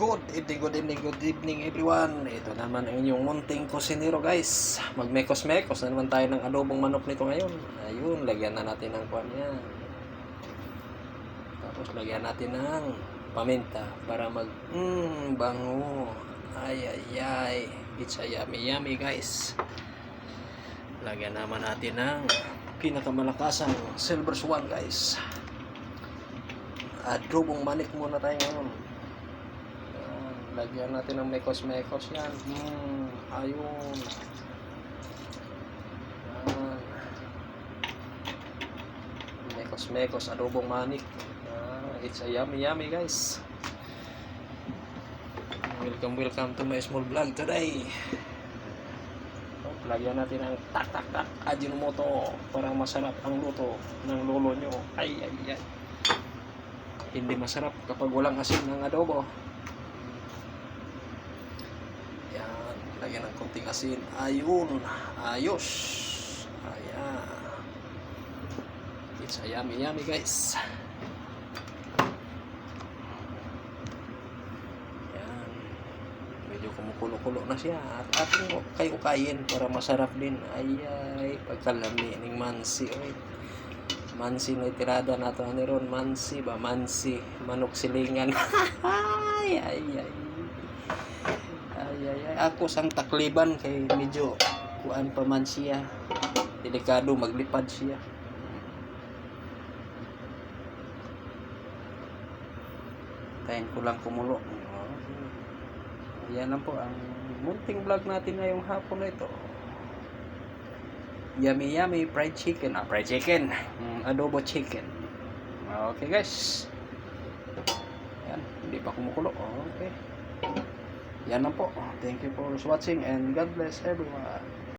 Good evening everyone. Ito naman ang inyong munting kusinero guys. Magmekos-mekos na naman tayo ng adobong manok nito ngayon. Ayun, lagyan na natin ng kuwan yan. Tapos lagyan natin ng paminta para bango. Ay. It's a yummy guys. Lagyan naman natin ng pinakamalakasang silver swan guys. Adobong manik muna tayo ngayon. Lagyan natin ng mekos-mekos yan. Ayun. Mekos-mekos, adobong manik. It's a yummy guys. Welcome to my small vlog today. Lagyan natin ng tak Ajinomoto para masarap ang luto ng lolo nyo. Ay. Hindi masarap kapag walang asin ng adobo. Yan, lagyan ng konting asin. Ayun, ayos. Ayan. It's a yummy guys. Yan. Medyo kumukulo-kulo na siya. At ating kayo-kayin para masarap din. Ay, pagkalami ng mansi. Mansi na itirada na ito. Ano ron? Mansi ba? Mansi. Manok silingan. Ay. Ako sang takliban kay medyo kuan pa man siya. Delikado maglipad siya. Tayin ko lang kumulo. Yan lang po ang munting vlog natin ngayong hapon na ito. Yummy fried chicken. Fried chicken. Adobo chicken. Okay guys. Yan, hindi pa kumukulo. Okay. Yan lang po. Thank you for watching and God bless everyone.